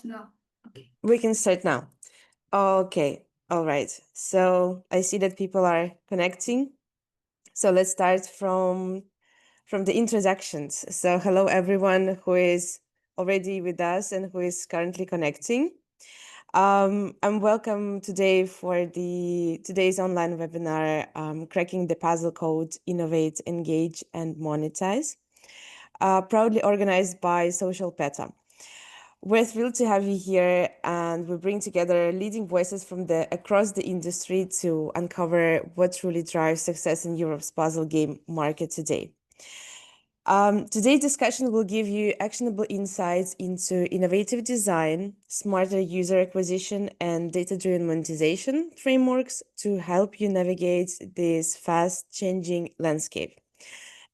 No. Okay. We can start now. Okay. All right. So I see that people are connecting. So let's start from the introductions. So hello everyone who is already with us and who is currently connecting. I'm welcome today for today's online webinar, Cracking the Puzzle Code, Innovate, Engage, and Monetize, proudly organized by SocialPeta. We're thrilled to have you here, and we bring together leading voices from across the industry to uncover what truly drives success in Europe's puzzle game market today. Today's discussion will give you actionable insights into innovative design, smarter user acquisition, and data-driven monetization frameworks to help you navigate this fast-changing landscape.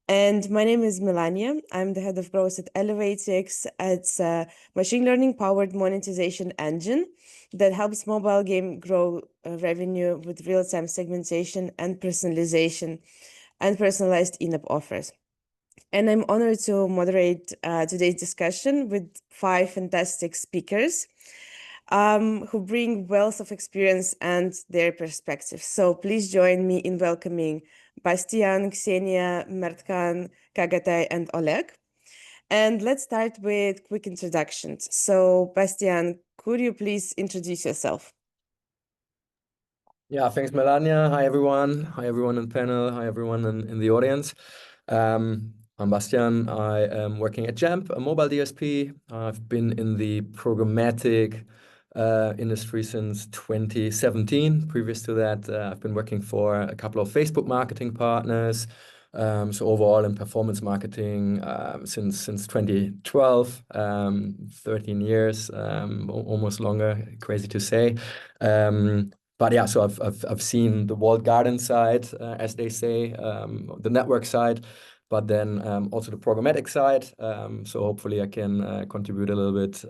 And my name is Melanya. I'm the head of growth at Elevatix. It's a machine learning powered monetization engine that helps mobile game grow revenue with real-time segmentation and personalization and personalized in-app offers. And I'm honored to moderate today's discussion with 5 fantastic speakers who bring wealth of experience and their perspectives. So please join me in welcoming Bastian, Ksenia, Mertkan, Kagatai, and Oleg. And let's start with quick introductions. So Bastian, could you please introduce yourself? Yeah, thanks, Melanya. Hi, everyone. Hi, everyone on the panel. Hi, everyone in the audience. I'm Bastian. I am working at Jampp, a mobile DSP. I've been in the programmatic industry since 2017. Previous to that, I've been working for a couple of Facebook marketing partners. So overall in performance marketing since 2012, 13 years, almost longer, crazy to say. But yeah, so I've seen the walled garden side, as they say, the network side, but then also the programmatic side. So hopefully I can contribute a little bit,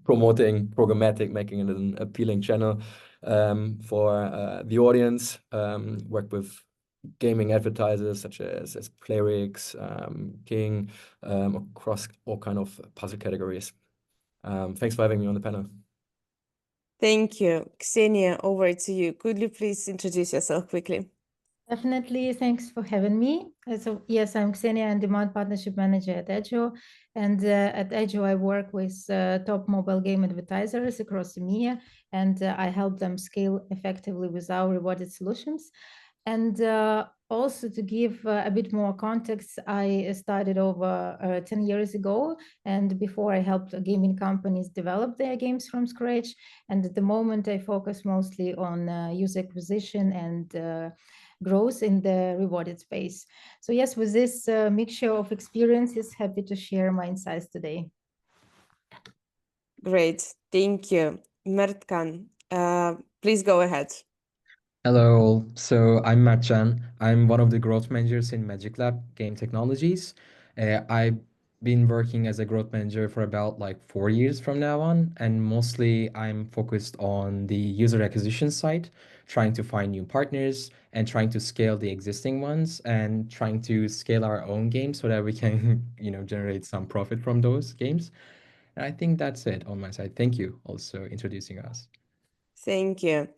promoting programmatic, making it an appealing channel for the audience. Work with gaming advertisers such as Playrix, King, across all kind of puzzle categories. Thanks for having me on the panel. Thank you. Ksenia, over to you. Could you please introduce yourself quickly? Definitely. Thanks for having me. So yes, I'm Ksenia, and demand partnership manager at adjoe. And at adjoe, I work with top mobile game advertisers across EMEA, and I help them scale effectively with our rewarded solutions. And also to give a bit more context, I started over 10 years ago. And before I helped gaming companies develop their games from scratch. And at the moment, I focus mostly on user acquisition and growth in the rewarded space. So yes, with this mixture of experiences, happy to share my insights today. Great. Thank you. Mertkan, please go ahead. Hello, so I'm Mertcan. I'm one of the growth managers in MagicLab Game Technologies. I've been working as a growth manager for about like 4 years from now on, and mostly I'm focused on the user acquisition side, trying to find new partners and trying to scale the existing ones and trying to scale our own games so that we can, generate some profit from those games. And I think that's it on my side. Thank you also introducing us. Thank you.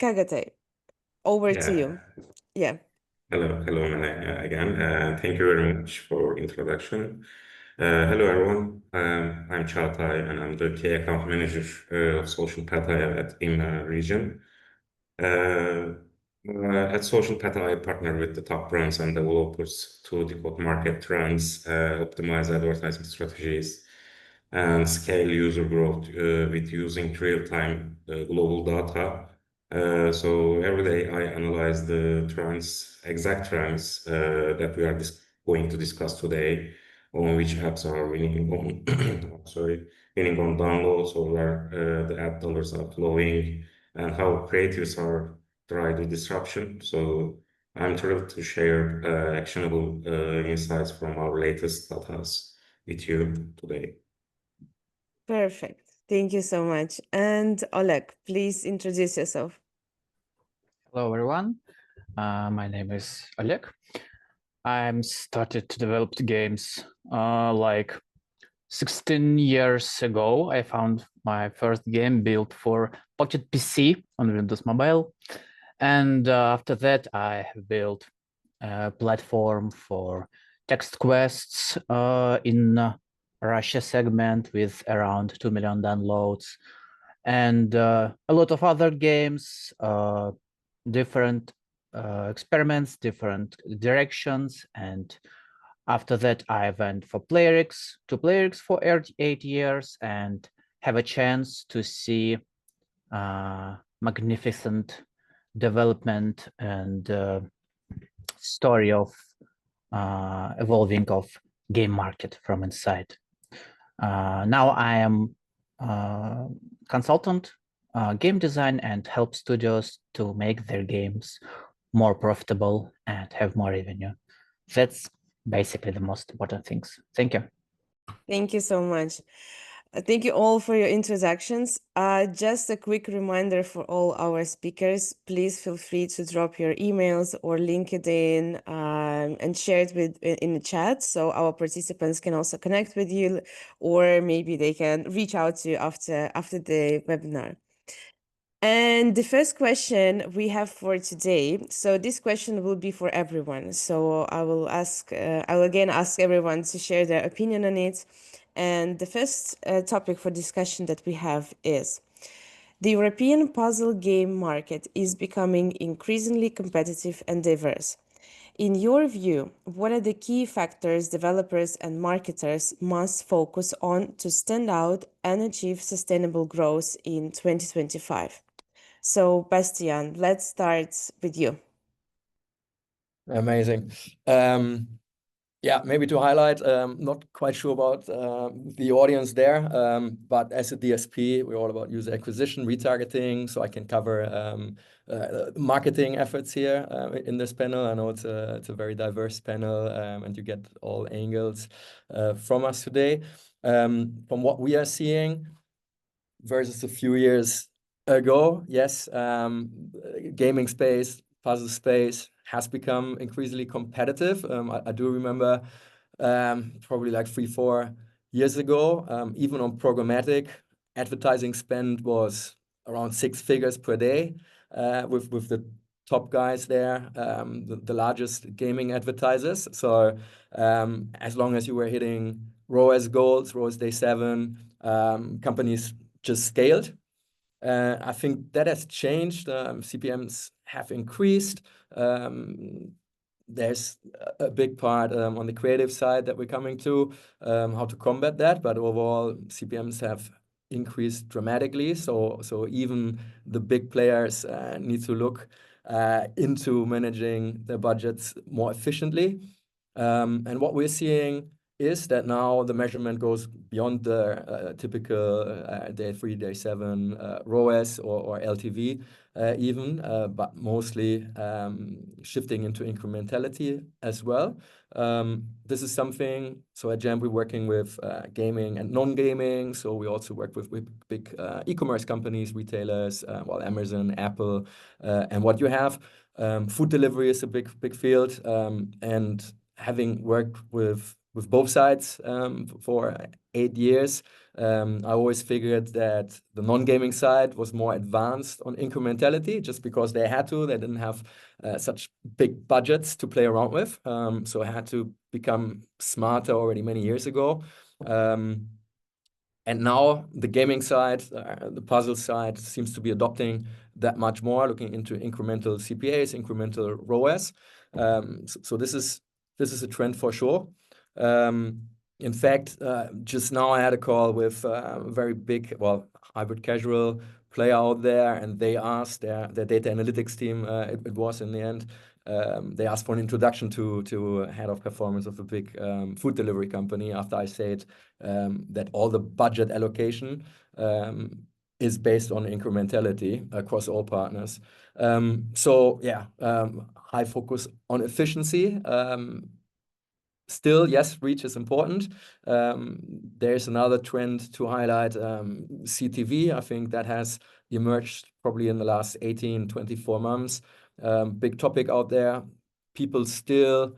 Kagatai, over to you. Yeah. Hello, Melania again. Thank you very much for introduction. Hello, everyone. I'm Çağatay, and I'm the key account manager of SocialPeta at EMEA region. At SocialPeta, I partner with the top brands and developers to decode market trends, optimize advertising strategies, and scale user growth with using real-time global data. So every day I analyze the exact trends that we are going to discuss today, on which apps are winning on, winning on downloads, or where the ad dollars are flowing, and how creatives are driving disruption. So I'm thrilled to share actionable insights from our latest data with you today. Perfect. Thank you so much. And Oleg, please introduce yourself. Hello, everyone. My name is Oleg. I'm started to develop the games like 16 years ago, I found my first game built for Pocket PC on Windows Mobile. And after that, I have built a platform for text quests in Russia segment with around 2 million downloads, and a lot of other games, different experiments, different directions. And after that, I went for PlayerX, to PlayerX for 8 years, and have a chance to see magnificent development and story of evolving of game market from inside. Now I am consultant, game design, and help studios to make their games more profitable and have more revenue. That's basically the most important things. Thank you. Thank you so much. Thank you all for your introductions. Just a quick reminder for all our speakers, please feel free to drop your emails or LinkedIn and share it in the chat so our participants can also connect with you, or maybe they can reach out to you after the webinar. And the first question we have for today, so this question will be for everyone. So I will again ask everyone to share their opinion on it. And the first topic for discussion that we have is: the European puzzle game market is becoming increasingly competitive and diverse. In your view, what are the key factors developers and marketers must focus on to stand out and achieve sustainable growth in 2025? So, Bastian, let's start with you. Amazing. Yeah, maybe to highlight, not quite sure about the audience there, but as a DSP, we're all about user acquisition, retargeting, so I can cover marketing efforts here in this panel. I know it's a very diverse panel, and you get all angles from us today. From what we are seeing versus a few years ago, yes, gaming space, puzzle space has become increasingly competitive. I do remember probably like 3-4 years ago, even on programmatic, advertising spend was around 6 figures per day with the top guys there, the largest gaming advertisers. So as long as you were hitting ROAS goals, ROAS day 7, companies just scaled. I think that has changed. CPMs have increased. There's a big part on the creative side that we're coming to, how to combat that. But overall, CPMs have increased dramatically. So even the big players need to look into managing their budgets more efficiently. And what we're seeing is that now the measurement goes beyond the typical day 3, day 7 ROAS or LTV even, but mostly shifting into incrementality as well. This is something, so at Jampp we're working with gaming and non-gaming, so we also work with big e-commerce companies, retailers, well, Amazon, Apple, and what you have. Food delivery is a big field, and having worked with both sides for 8 years, I always figured that the non-gaming side was more advanced on incrementality just because they had to. They didn't have such big budgets to play around with. So I had to become smarter already many years ago. And now the gaming side, the puzzle side seems to be adopting that much more, looking into incremental CPAs, incremental ROAS. So this is a trend for sure. In fact, just now I had a call with a very big, well, hybrid casual player out there, and they asked their data analytics team, it was in the end, they asked for an introduction to head of performance of a big food delivery company after I said that all the budget allocation is based on incrementality across all partners. So yeah, high focus on efficiency. Still, yes, reach is important. There's another trend to highlight, CTV. I think that has emerged probably in the last 18, 24 months. Big topic out there. People still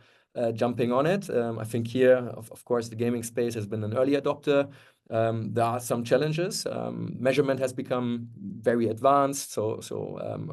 jumping on it. I think here, of course, the gaming space has been an early adopter. There are some challenges. Measurement has become very advanced, so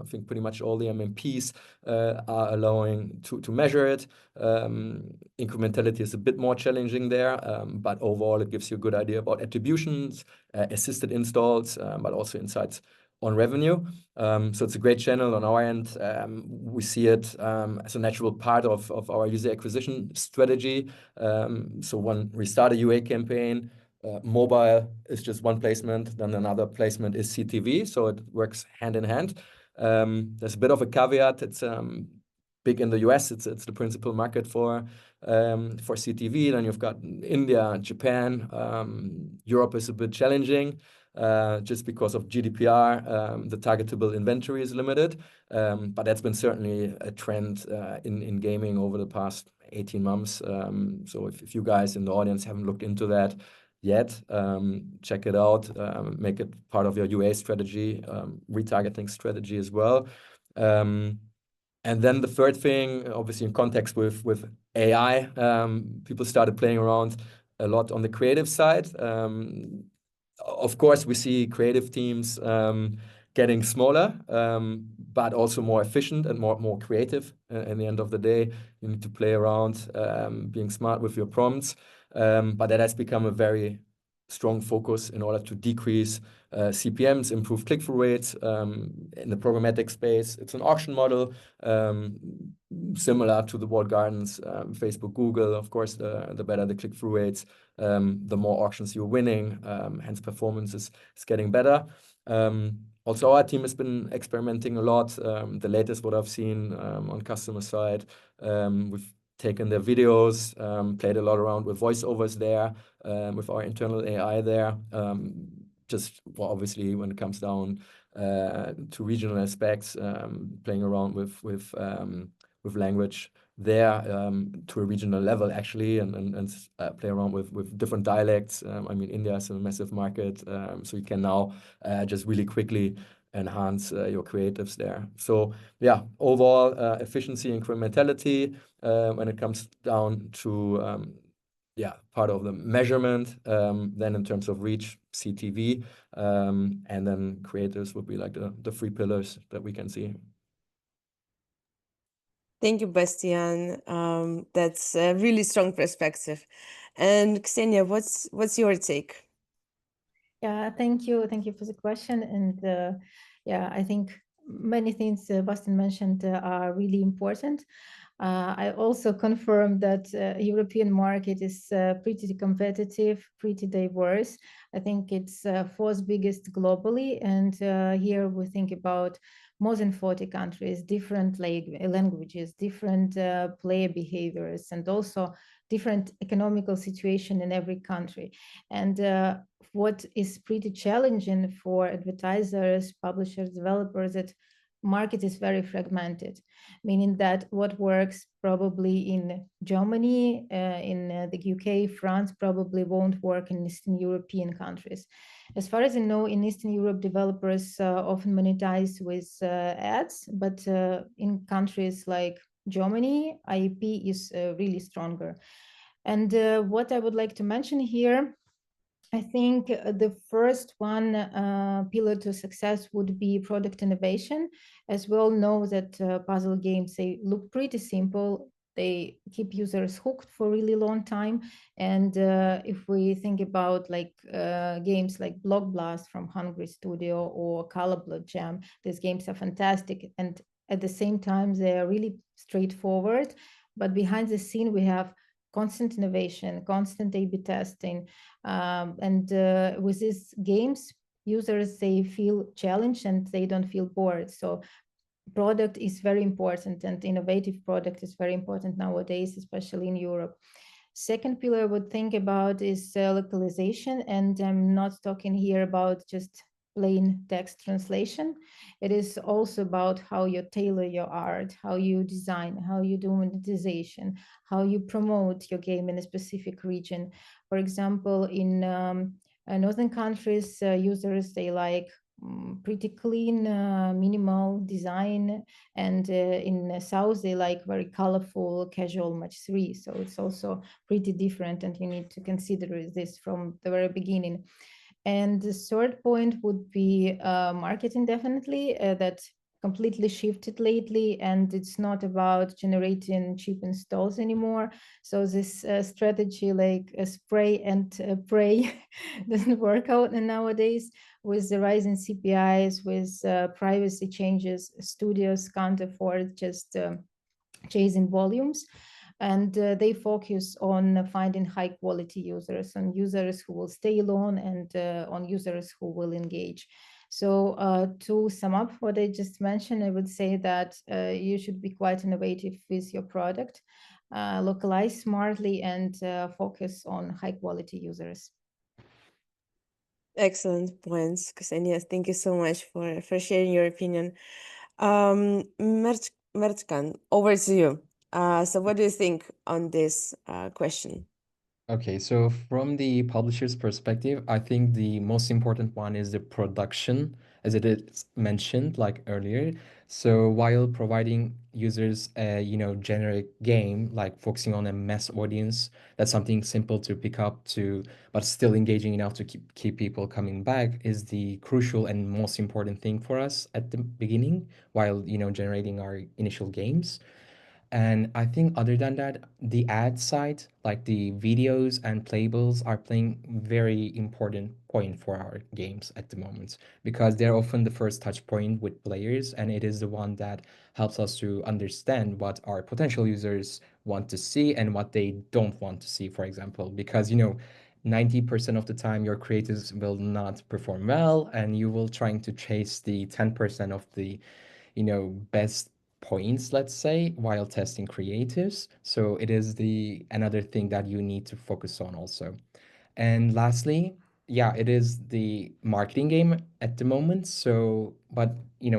I think pretty much all the MMPs are allowing to measure it. Incrementality is a bit more challenging there, but overall it gives you a good idea about attributions, assisted installs, but also insights on revenue. So it's a great channel on our end. We see it as a natural part of our user acquisition strategy. So when we start a UA campaign, mobile is just one placement, then another placement is CTV, so it works hand in hand. There's a bit of a caveat. It's big in the US. It's the principal market for CTV. Then you've got India, Japan. Europe is a bit challenging just because of GDPR. The targetable inventory is limited, but that's been certainly a trend in gaming over the past 18 months. So if you guys in the audience haven't looked into that yet, check it out, make it part of your UA strategy, retargeting strategy as well. And then the third thing, obviously in context with AI, people started playing around a lot on the creative side. Of course, we see creative teams getting smaller, but also more efficient and more creative. In the end of the day, you need to play around, being smart with your prompts. But that has become a very strong focus in order to decrease CPMs, improve click-through rates. In the programmatic space, it's an auction model, similar to the walled gardens, Facebook, Google. Of course, the better the click-through rates, the more auctions you're winning, hence performance is getting better. Also, our team has been experimenting a lot. The latest what I've seen on customer side, we've taken their videos, played a lot around with voiceovers there, with our internal AI there. Just well, obviously when it comes down to regional aspects, playing around with language there to a regional level actually, and play around with different dialects. I mean, India is a massive market, so you can now just really quickly enhance your creatives there. So yeah, overall efficiency, incrementality when it comes down to part of the measurement, then in terms of reach, CTV, and then creators would be like the three pillars that we can see. Thank you, Bastian. That's a really strong perspective. And Ksenia, what's your take? Yeah, thank you for the question. And I think many things Bastian mentioned are really important. I also confirm that European market is pretty competitive, pretty diverse. I think it's fourth biggest globally, and here we think about more than 40 countries, different languages, different player behaviors, and also different economical situation in every country. And what is pretty challenging for advertisers, publishers, developers, that market is very fragmented, meaning that what works probably in Germany, in the UK, France, probably won't work in Eastern European countries. As far as I know, in Eastern Europe, developers often monetize with ads, but in countries like Germany, IEP is really stronger. And what I would like to mention here, I think the first one pillar to success would be product innovation. As we all know that puzzle games, they look pretty simple. They keep users hooked for a really long time. And if we think about like games like Block Blast from Hungry Studio or Scalable Jampp, these games are fantastic. And at the same time, they are really straightforward. But behind the scene, we have constant innovation, constant A/B testing. And with these games, users, they feel challenged and they don't feel bored. So product is very important, and innovative product is very important nowadays, especially in Europe. Second pillar I would think about is localization, and I'm not talking here about just plain text translation. It is also about how you tailor your art, how you design, how you do monetization, how you promote your game in a specific region. For example, in northern countries, users, they like pretty clean, minimal design, and in South they like very colorful, casual match 3. So it's also pretty different, and you need to consider this from the very beginning. And the third point would be marketing, definitely, that completely shifted lately, and it's not about generating cheap installs anymore. So this strategy, like spray and pray, doesn't work out nowadays. With the rising CPIs, with privacy changes, studios can't afford just chasing volumes, and they focus on finding high quality users, on users who will stay long, and on users who will engage. So to sum up what I just mentioned, I would say that you should be quite innovative with your product, localize smartly, and focus on high quality users. Excellent points, Ksenia. Thank you so much for sharing your opinion. Mertkan, over to you. So what do you think on this question? Okay, so from the publisher's perspective, I think the most important one is the production, as it is mentioned like earlier. So while providing users a generic game, like focusing on a mass audience, that's something simple to pick up to, but still engaging enough to keep people coming back, is the crucial and most important thing for us at the beginning, while generating our initial games. And I think other than that, the ad side, like the videos and playbills, are playing very important point for our games at the moment, because they're often the first touch point with players, and it is the one that helps us to understand what our potential users want to see and what they don't want to see, for example. Because 90% of the time your creatives will not perform well, and you will trying to chase the 10% of the best points, let's say, while testing creatives. So it is the another thing that you need to focus on also. And lastly, yeah, it is the marketing game at the moment. So, but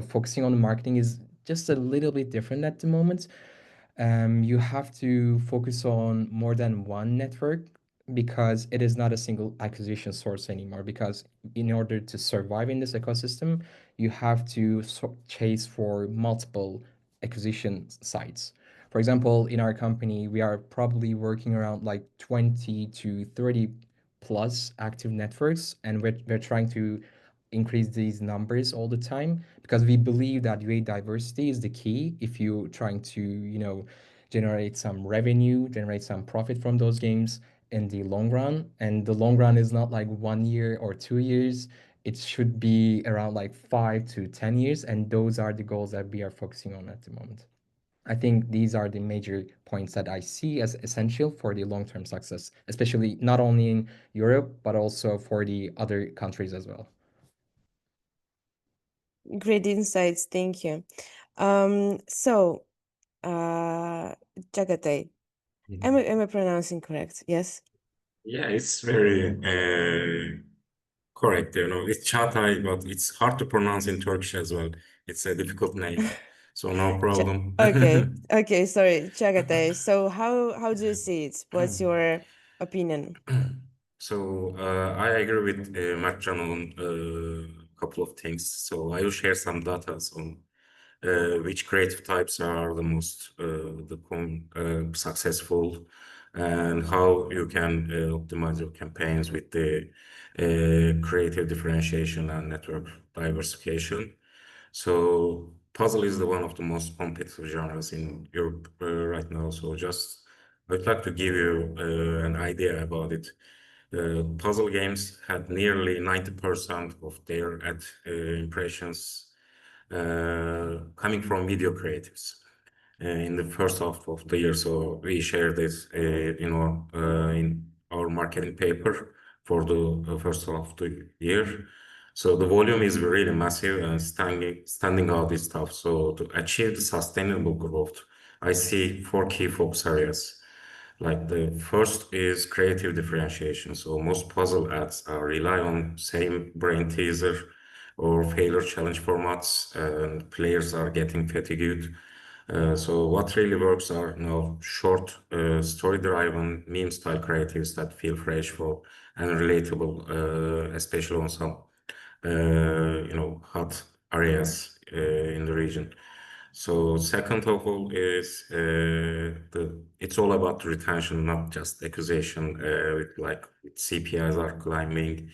focusing on the marketing is just a little bit different at the moment. You have to focus on more than one network, because it is not a single acquisition source anymore. Because in order to survive in this ecosystem, you have to chase for multiple acquisition sites. For example, in our company, we are probably working around like 20 to 30 plus active networks, and we're trying to increase these numbers all the time, because we believe that UA diversity is the key if you're trying to, generate some revenue, generate some profit from those games in the long run. And the long run is not like 1 year or 2 years. It should be around like 5 to 10 years. And those are the goals that we are focusing on at the moment. I think these are the major points that I see as essential for the long-term success, especially not only in Europe, but also for the other countries as well. Great insights, thank you. So, Jagate, am I pronouncing correct? Yes? Yeah, it's very correct. It's Çağatay, but it's hard to pronounce in Turkish as well. It's a difficult name, so no problem. Okay, sorry, Jagate. So how do you see it? What's your opinion? So I agree with Mertcan on a couple of things. So I will share some data on which creative types are the most successful, and how you can optimize your campaigns with the creative differentiation and network diversification. So puzzle is the one of the most competitive genres in Europe right now. So just I'd like to give you an idea about it. Puzzle games had nearly 90% of their ad impressions coming from video creatives in the first half of the year. So we share this, in our marketing paper for the first half of the year. So the volume is really massive and standing out is tough. So to achieve the sustainable growth, I see four key focus areas. Like the first is creative differentiation. So most puzzle ads rely on same brain teaser or failure challenge formats, and players are getting fatigued. So what really works are now short, story-driven, meme-style creatives that feel fresh for and relatable, especially on some hot areas in the region. So second of all is it's all about retention, not just acquisition. With CPIs are climbing,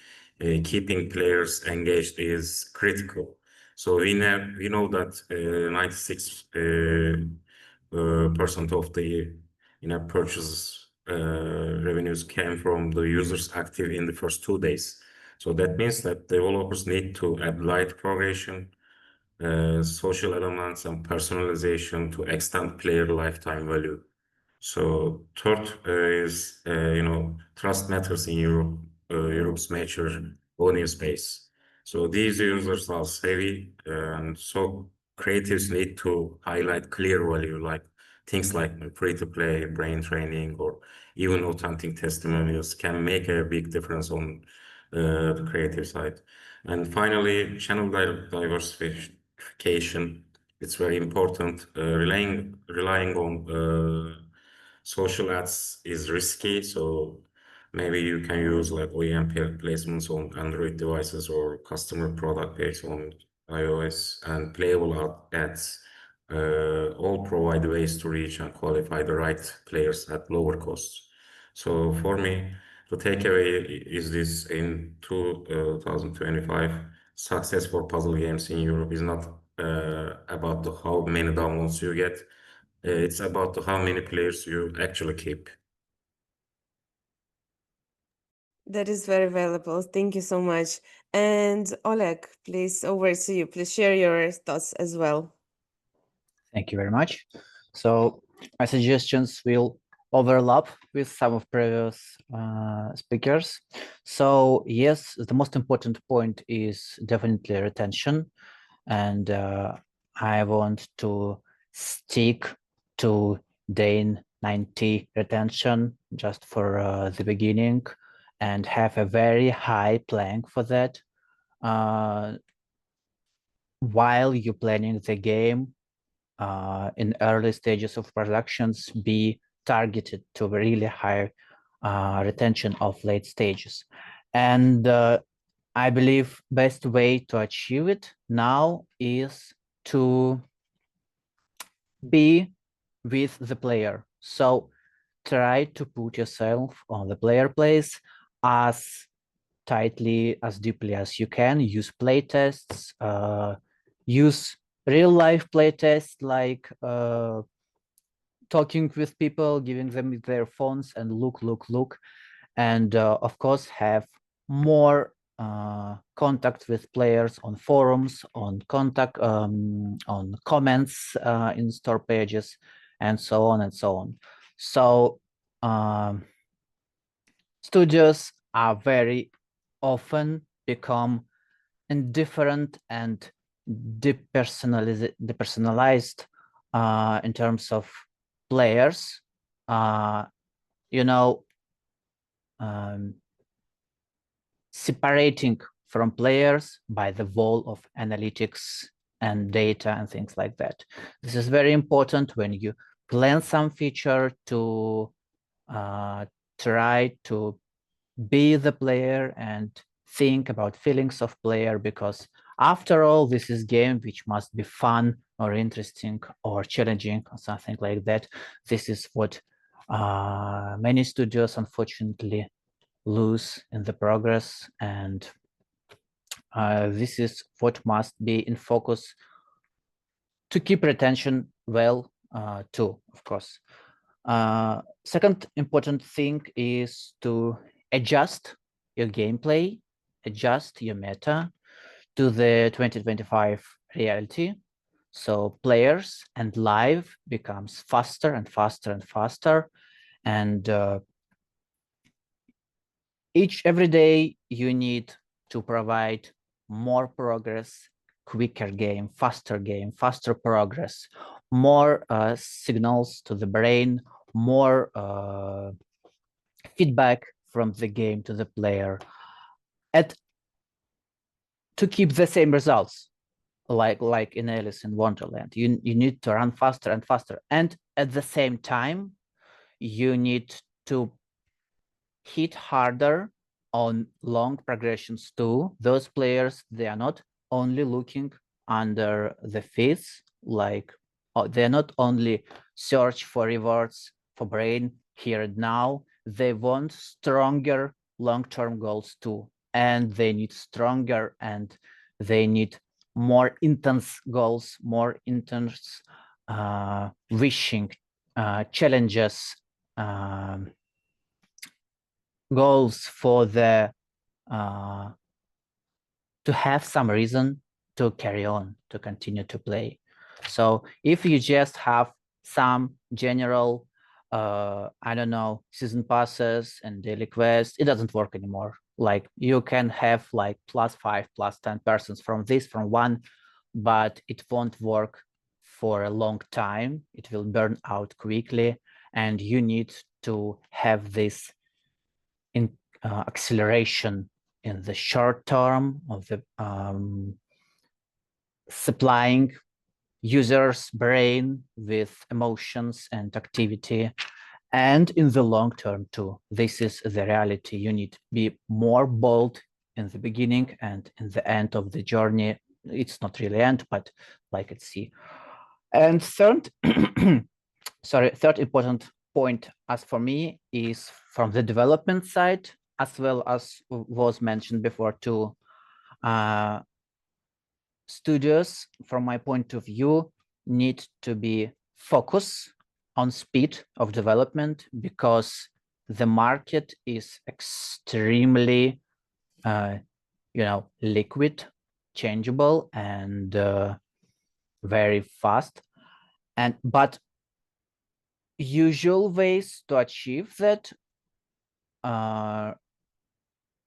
keeping players engaged is critical. So we know that 96% of the purchase revenues came from the users active in the first 2 days. So that means that developers need to add light progression, social elements, and personalization to extend player lifetime value. So third is trust matters in Europe's major audience base. So these users are savvy, and so creatives need to highlight clear value, like things like free-to-play, brain training, or even authentic testimonials can make a big difference on the creative side. And finally, channel diversification. It's very important. Relying on social ads is risky, so maybe you can use like OEM placements on Android devices or customer product page on iOS, and playable ads all provide ways to reach and qualify the right players at lower costs. So for me, the takeaway is this: in 2025, success for puzzle games in Europe is not about how many downloads you get. It's about how many players you actually keep. That is very valuable. Thank you so much. And Oleg, please, over to you. Please share your thoughts as well. Thank you very much. So my suggestions will overlap with some of previous speakers. So yes, the most important point is definitely retention. And I want to stick to day 90 retention just for the beginning and have a very high plan for that. While you're planning the game, in early stages of productions, be targeted to really high retention of late stages. And I believe best way to achieve it now is to be with the player. So try to put yourself on the player place as tightly, as deeply as you can. Use playtests, use real life playtests, like talking with people, giving them their phones and look. And of course, have more contact with players on forums, on comments in store pages, and so on and so on. So studios are very often become indifferent and depersonalized in terms of players. Separating from players by the wall of analytics and data and things like that. This is very important when you plan some feature to try to be the player and think about feelings of player, because after all, this is game which must be fun or interesting or challenging or something like that. This is what many studios unfortunately lose in the progress, and this is what must be in focus to keep retention well too, of course. Second important thing is to adjust your gameplay, adjust your meta to the 2025 reality. So players and live becomes faster and faster and faster, and every day you need to provide more progress, quicker game, faster progress, more signals to the brain, more feedback from the game to the player, to keep the same results, like in Alice in Wonderland. You need to run faster and faster, and at the same time you need to hit harder on long progressions too. Those players, they are not only looking under the fees, like they're not only search for rewards for brain here and now, they want stronger long-term goals too. And they need stronger and they need more intense goals, more intense wishing, challenges, goals for the to have some reason to carry on, to continue to play. So if you just have some general, I don't know, season passes and daily quests, it doesn't work anymore. Like you can have like +5, +10% from this, from one, but it won't work for a long time. It will burn out quickly, and you need to have this in acceleration in the short term of the supplying users' brain with emotions and activity, and in the long term too. This is the reality. You need to be more bold in the beginning and in the end of the journey. It's not really end, but like it's see. And third, third important point as for me is from the development side, as well as was mentioned before too. Studios, from my point of view, need to be focused on speed of development because the market is extremely, liquid, changeable, and very fast. But usual ways to achieve that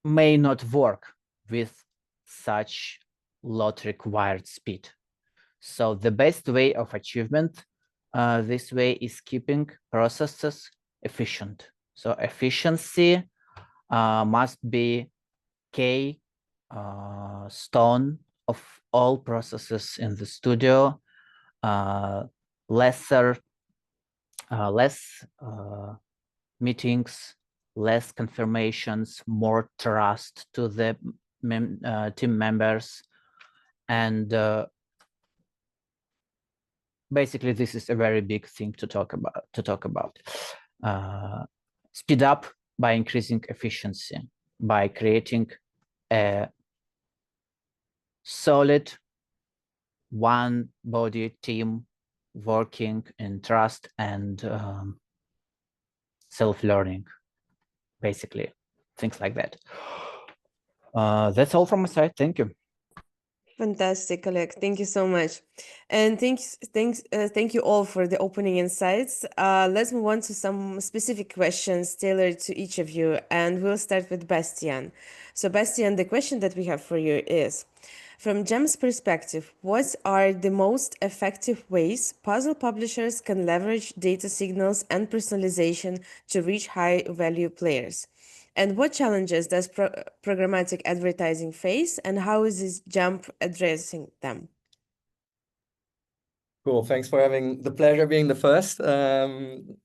may not work with such lot required speed. So the best way of achievement this way is keeping processes efficient. So efficiency must be key stone of all processes in the studio. Less meetings, less confirmations, more trust to the team members, and basically this is a very big thing to talk about. Speed up by increasing efficiency, by creating a solid one body team working in trust and self-learning, basically things like that. That's all from my side. Thank you. Fantastic, Oleg. Thank you so much. And thank you all for the opening insights. Let's move on to some specific questions tailored to each of you. And we'll start with Bastian. So Bastian, the question that we have for you is, from Jampp's perspective, what are the most effective ways puzzle publishers can leverage data signals and personalization to reach high-value players? And what challenges does programmatic advertising face, and how is Jampp addressing them? Cool. Thanks for having the pleasure being the first in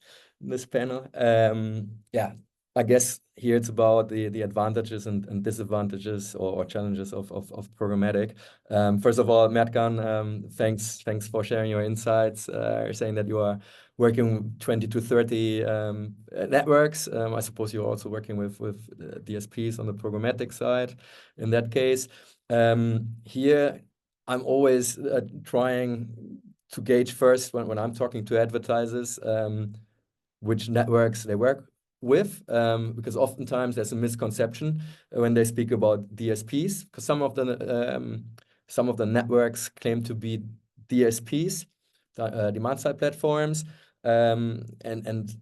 this panel. Yeah, I guess here it's about the advantages and disadvantages or challenges of programmatic. First of all, Mertkan, thanks for sharing your insights, saying that you are working 20 to 30 networks. I suppose you're also working with DSPs on the programmatic side in that case. Here, I'm always trying to gauge first when I'm talking to advertisers which networks they work with, because oftentimes there's a misconception when they speak about DSPs, because some of the networks claim to be DSPs, demand side platforms, and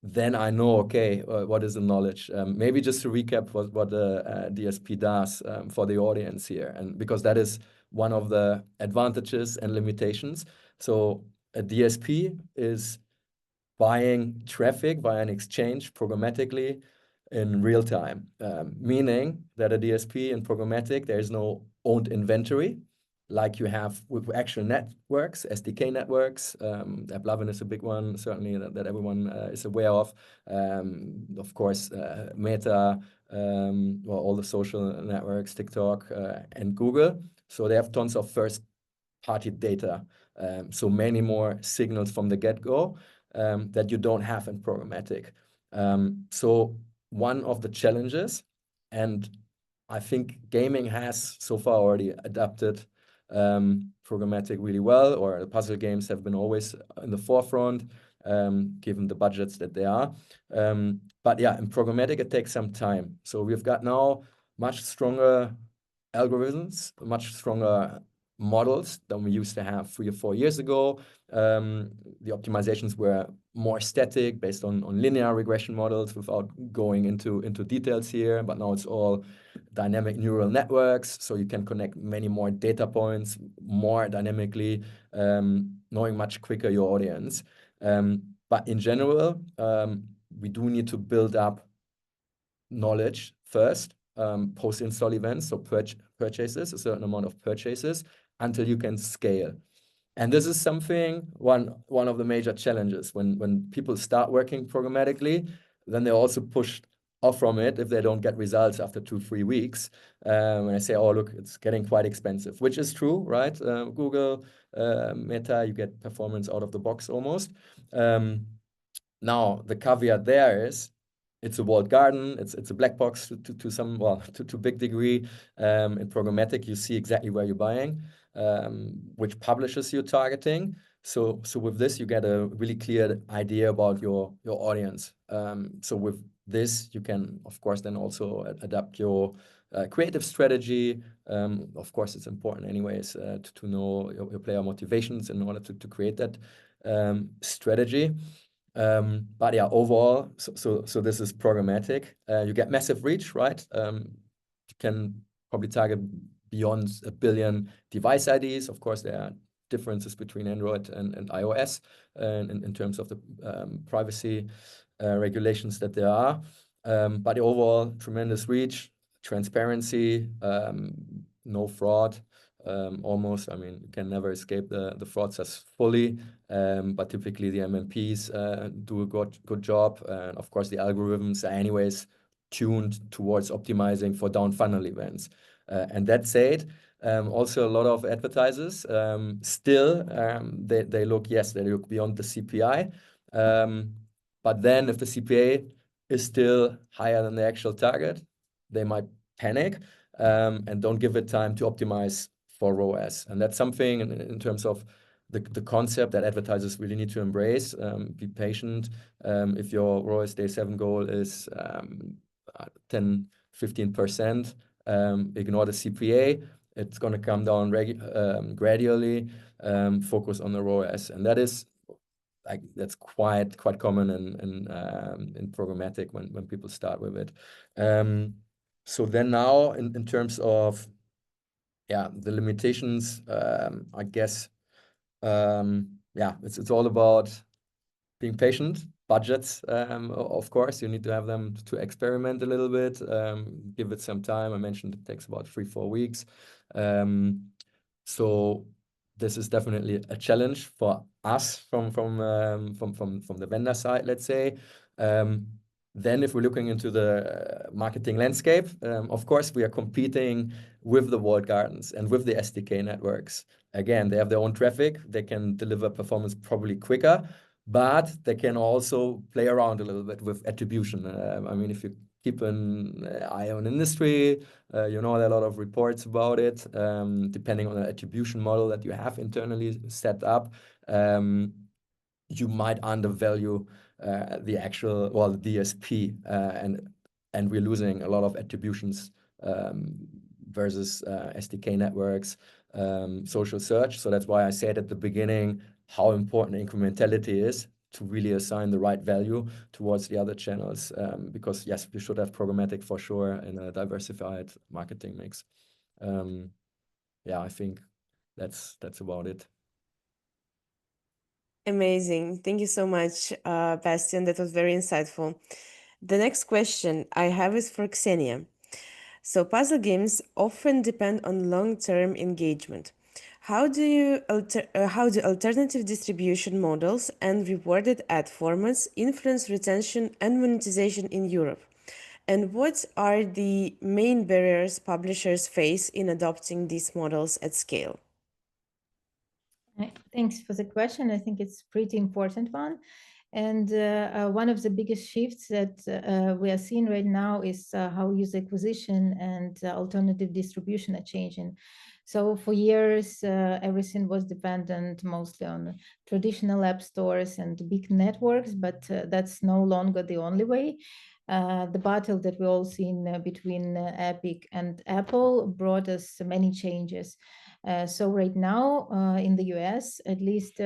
then I know, okay, what is the knowledge? Maybe just to recap what the DSP does for the audience here, and because that is one of the advantages and limitations. So a DSP is buying traffic via an exchange programmatically in real time, meaning that a DSP in programmatic, there is no owned inventory. like you have with actual networks, SDK networks. AppLovin is a big one, certainly that everyone is aware of. Of course, Meta, well, all the social networks, TikTok and Google. So they have tons of first-party data. So many more signals from the get-go that you don't have in programmatic. So one of the challenges, and I think gaming has so far already adapted programmatic really well, or the puzzle games have been always in the forefront, given the budgets that they are. But yeah, in programmatic, it takes some time. So we've got now much stronger algorithms, much stronger models than we used to have 3 or 4 years ago. The optimizations were more static, based on linear regression models, without going into details here. But now it's all dynamic neural networks, so you can connect many more data points more dynamically, knowing much quicker your audience. But in general, we do need to build up knowledge first, post-install events, so purchases, a certain amount of purchases, until you can scale. And this is something, one of the major challenges. When people start working programmatically, then they're also pushed off from it if they don't get results after 2-3 weeks. When I say, oh, look, it's getting quite expensive, which is true, right? Google, Meta, you get performance out of the box almost. Now, the caveat there is, it's a walled garden. It's a black box to some, well, to big degree. In programmatic, you see exactly where you're buying, which publishers you're targeting. So with this, you get a really clear idea about your audience. So with this, you can, of course, then also adapt your creative strategy. Of course, it's important anyways to know your player motivations in order to create that strategy. But yeah, overall, so this is programmatic. You get massive reach, right? You can probably target beyond 1 billion device IDs. Of course, there are differences between Android and iOS in terms of the privacy regulations that there are. But overall, tremendous reach, transparency, no fraud. Almost, I mean, you can never escape the fraudsters fully, but typically the MMPs do a good job. And of course, the algorithms are anyways tuned towards optimizing for down funnel events. And that said, also a lot of advertisers still, they look beyond the CPI. But then if the CPA is still higher than the actual target, they might panic and don't give it time to optimize for ROAS. And that's something in terms of the concept that advertisers really need to embrace. Be patient. If your ROAS day 7 goal is 10-15%, ignore the CPA. It's going to come down gradually. Focus on the ROAS, and that's quite common in programmatic when people start with it. So then now in terms of the limitations, I guess it's all about being patient. Budgets, of course, you need to have them to experiment a little bit, give it some time. I mentioned it takes about 3-4 weeks. So this is definitely a challenge for us from the vendor side, let's say. Then if we're looking into the marketing landscape, of course, we are competing with the walled gardens and with the SDK networks. Again, they have their own traffic. They can deliver performance probably quicker, but they can also play around a little bit with attribution. I mean, if you keep an eye on industry, there are a lot of reports about it. Depending on the attribution model that you have internally set up, you might undervalue the actual, the DSP, and we're losing a lot of attributions versus SDK networks, social search. So that's why I said at the beginning how important incrementality is to really assign the right value towards the other channels. Because yes, we should have programmatic for sure in a diversified marketing mix. I think that's about it. Amazing. Thank you so much, Bastian. That was very insightful. The next question I have is for Ksenia. So puzzle games often depend on long-term engagement. How do alternative distribution models and rewarded ad formats influence retention and monetization in Europe? And what are the main barriers publishers face in adopting these models at scale? Thanks for the question. I think it's a pretty important one. And one of the biggest shifts that we are seeing right now is how user acquisition and alternative distribution are changing. So for years, everything was dependent mostly on traditional app stores and big networks, but that's no longer the only way. The battle that we all seen between Epic and Apple brought us many changes. So right now in the US, at least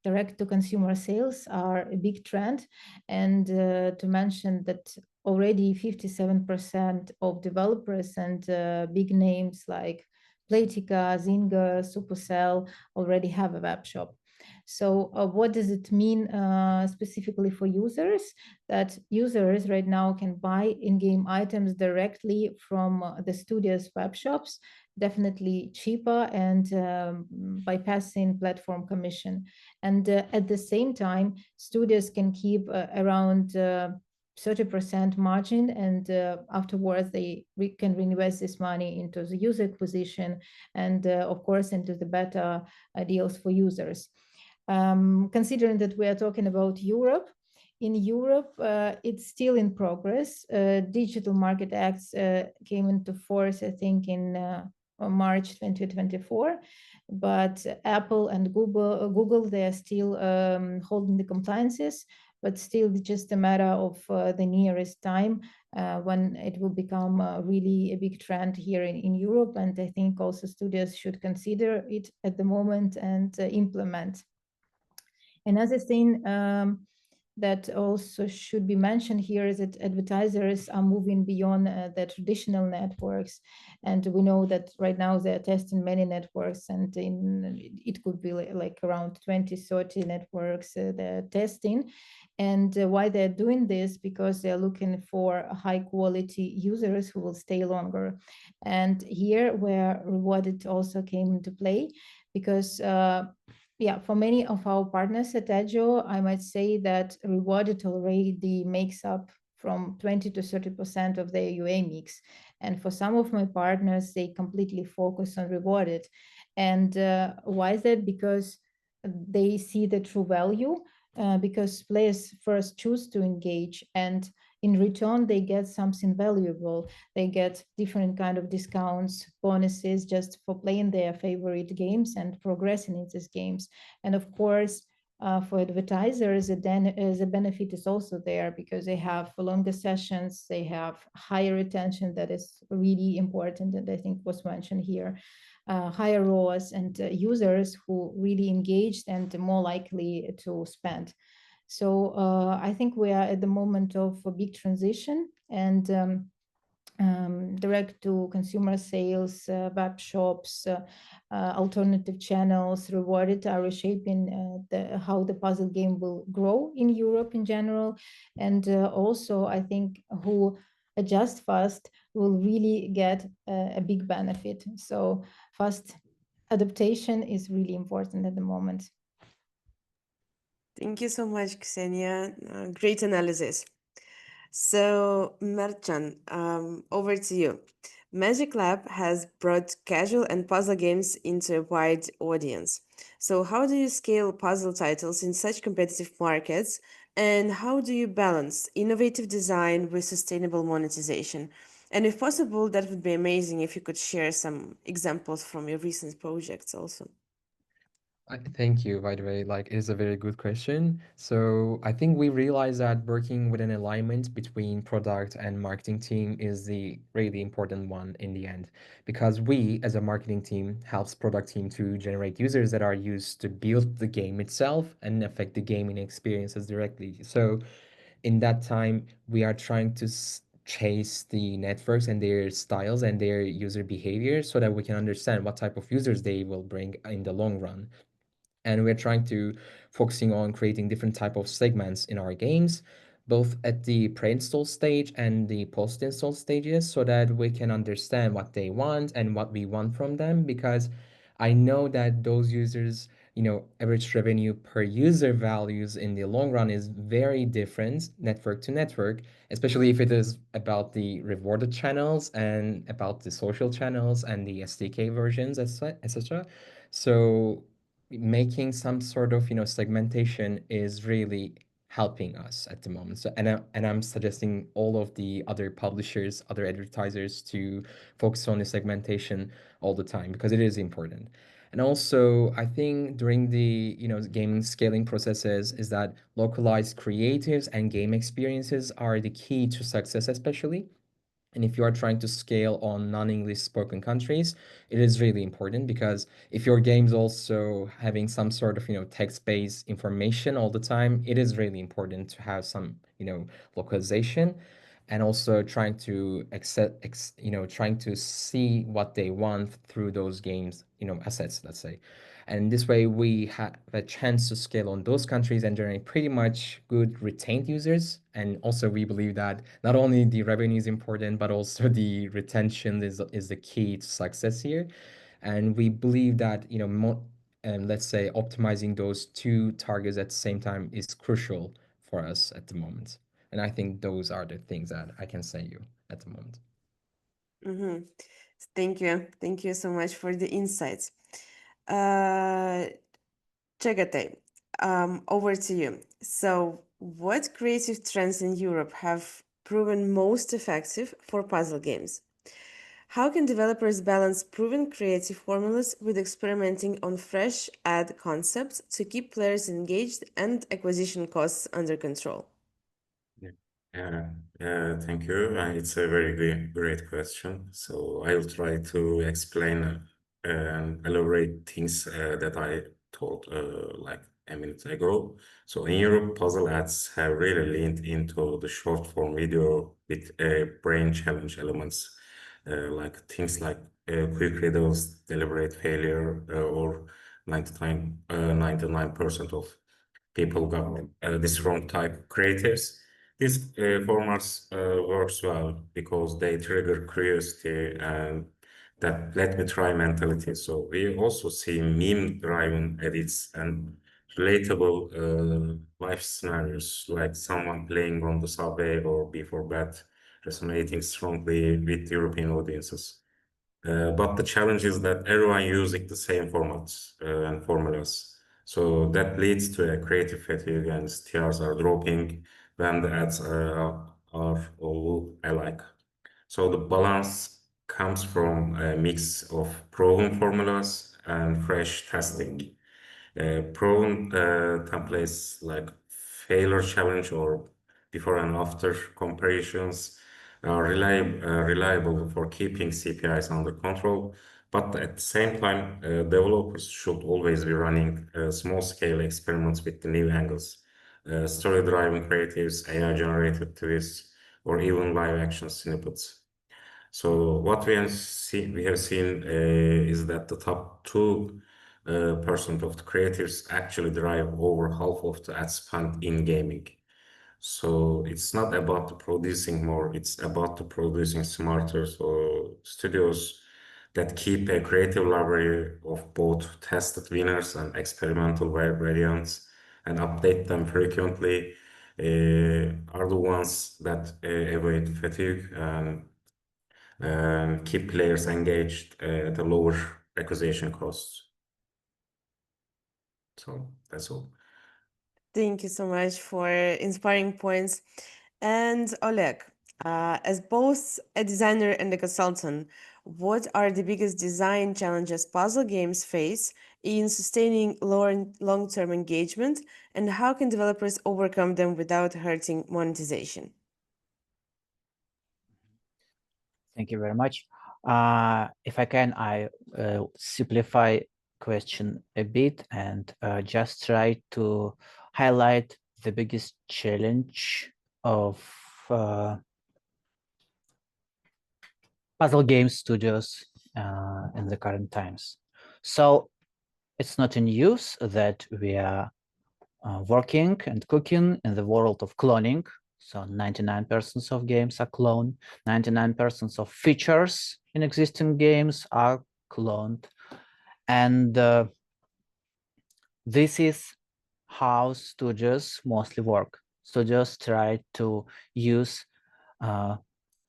direct-to-consumer sales are a big trend. And to mention that already 57% of developers and big names like Playtika, Zynga, Supercell already have a web shop. So what does it mean specifically for users? That users right now can buy in-game items directly from the studio's web shops, definitely cheaper and bypassing platform commission. And at the same time, studios can keep around 30% margin, and afterwards they can reinvest this money into the user acquisition and of course into the better deals for users. Considering that we are talking about Europe, in Europe, it's still in progress. Digital Market Acts came into force, I think, in March 2024, but Apple and Google, they are still holding the compliances, but still just a matter of the nearest time when it will become really a big trend here in Europe. And I think also studios should consider it at the moment and implement. Another thing that also should be mentioned here is that advertisers are moving beyond the traditional networks. And we know that right now they're testing many networks, and it could be like around 20, 30 networks they're testing. And why they're doing this? Because they're looking for high quality users who will stay longer. And here where Rewarded also came into play, because yeah, for many of our partners at adjoe, I might say that Rewarded already makes up from 20 to 30% of their UA mix. And for some of my partners, they completely focus on Rewarded. And why is that? Because they see the true value, because players first choose to engage, and in return, they get something valuable. They get different kind of discounts, bonuses just for playing their favorite games and progressing in these games. And of course, for advertisers, the benefit is also there because they have longer sessions, they have higher retention. That is really important, and I think was mentioned here. Higher ROAS and users who really engaged and more likely to spend. So I think we are at the moment of a big transition, and direct to consumer sales, web shops, alternative channels, Rewarded are reshaping how the puzzle game will grow in Europe in general. And also, I think who adjust fast will really get a big benefit. So fast adaptation is really important at the moment. Thank you so much, Ksenia. Great analysis. So, Merchan, over to you. MagicLab has brought casual and puzzle games into a wide audience. So, how do you scale puzzle titles in such competitive markets? And how do you balance innovative design with sustainable monetization? And if possible, that would be amazing if you could share some examples from your recent projects also. Thank you, by the way. Like, it is a very good question. So I think we realize that working with an alignment between product and marketing team is the really important one in the end, because we, as a marketing team, helps product team to generate users that are used to build the game itself and affect the gaming experiences directly. So in that time, we are trying to chase the networks and their styles and their user behavior so that we can understand what type of users they will bring in the long run. And we're trying to focusing on creating different type of segments in our games, both at the pre-install stage and the post-install stages, so that we can understand what they want and what we want from them. Because I know that those users, average revenue per user values in the long run is very different network to network, especially if it is about the rewarded channels and about the social channels and the SDK versions, etc. So making some sort of, segmentation is really helping us at the moment. So, and I'm suggesting all of the other publishers, other advertisers to focus on the segmentation all the time because it is important. And also, I think during the gaming scaling processes is that localized creatives and game experiences are the key to success, especially. And if you are trying to scale on non-English spoken countries, it is really important because if your game's also having some sort of, text-based information all the time, it is really important to have some, localization and also trying to trying to see what they want through those games, assets, let's say. And this way we have a chance to scale on those countries and generate pretty much good retained users. And also we believe that not only the revenue is important, but also the retention is the key to success here. And we believe that, let's say optimizing those two targets at the same time is crucial for us at the moment. And I think those are the things that I can say you at the moment. Mm-hmm. Thank you. Thank you so much for the insights. Chagate, over to you. So, what creative trends in Europe have proven most effective for puzzle games? How can developers balance proven creative formulas with experimenting on fresh ad concepts to keep players engaged and acquisition costs under control? Thank you. It's a very great question. So I'll try to explain and elaborate things that I told like a minute ago. So in Europe, puzzle ads have really leaned into the short form video with brain challenge elements, like things like quick riddles, deliberate failure, or 99% of people got this wrong type creatives. These formats works well because they trigger curiosity and that let me try mentality. So we also see meme-driven edits and relatable life scenarios like someone playing on the subway or before bed resonating strongly with European audiences. But the challenge is that everyone using the same formats and formulas. So that leads to a creative fatigue and stars are dropping when the ads are all alike. So the balance comes from a mix of proven formulas and fresh testing. Proven templates like failure challenge or before and after comparisons are reliable for keeping CPIs under control. But at the same time, developers should always be running small-scale experiments with the new angles, story-driven creatives, AI-generated twists, or even live-action snippets. So what we have seen is that the top 2% of the creators actually drive over half of the ad spend in gaming. So it's not about the producing more, it's about the producing smarter. So studios that keep a creative library of both tested winners and experimental variants and update them frequently are the ones that avoid fatigue and keep players engaged at a lower acquisition cost. So that's all. Thank you so much for inspiring points. And Oleg, as both a designer and a consultant, what are the biggest design challenges puzzle games face in sustaining long-term engagement, and how can developers overcome them without hurting monetization? Thank you very much. If I can, I simplify question a bit and just try to highlight the biggest challenge of puzzle game studios in the current times. So it's not in use that we are working and cooking in the world of cloning. So 99% of games are cloned, 99% of features in existing games are cloned. And this is how studios mostly work. Studios try to use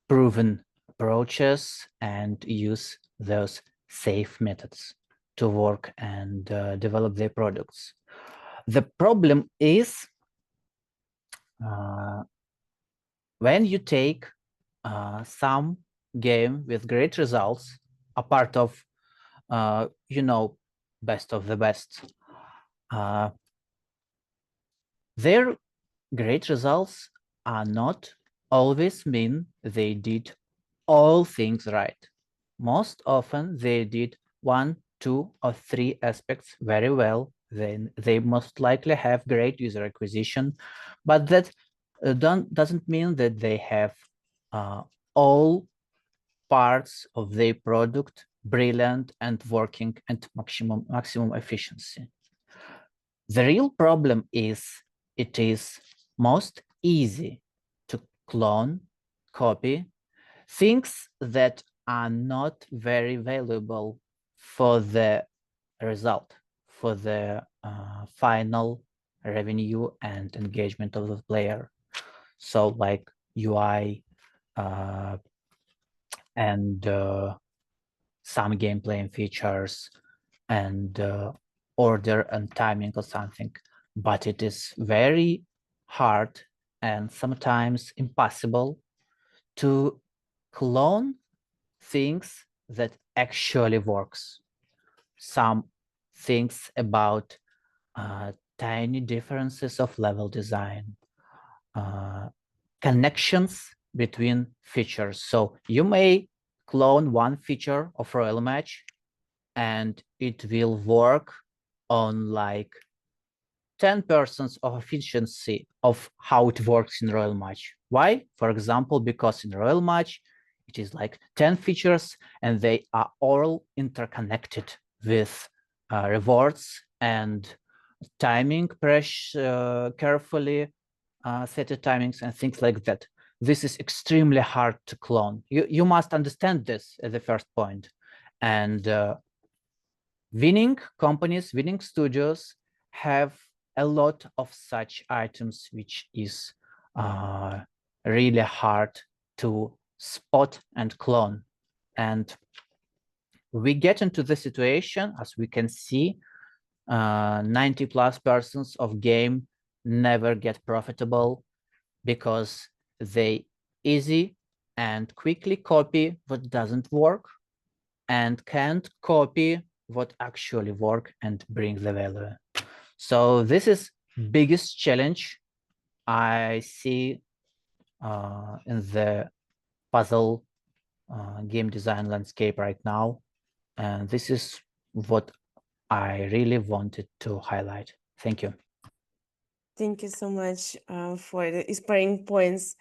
proven approaches and use those safe methods to work and develop their products. The problem is when you take some game with great results, a part of, best of the best, their great results are not always mean they did all things right. Most often they did 1, 2, or 3 aspects very well. Then they most likely have great user acquisition, but that doesn't mean that they have all parts of their product brilliant and working at maximum efficiency. The real problem is it is most easy to clone, copy things that are not very valuable for the result, for the final revenue and engagement of the player. So like UI and some gameplay and features and order and timing or something, but it is very hard and sometimes impossible to clone things that actually works. Some things about tiny differences of level design, connections between features. So you may clone one feature of Royal Match and it will work on like 10% of efficiency of how it works in Royal Match. Why? For example, because in Royal Match, it is like 10 features and they are all interconnected with rewards and timing, press carefully set the timings and things like that. This is extremely hard to clone. You must understand this at the first point. And winning companies, winning studios have a lot of such items, which is really hard to spot and clone. And we get into the situation, as we can see, 90+% of game never get profitable because they easy and quickly copy what doesn't work and can't copy what actually work and bring the value. So this is biggest challenge I see in the puzzle game design landscape right now. And this is what I really wanted to highlight. Thank you. Thank you so much for the inspiring points,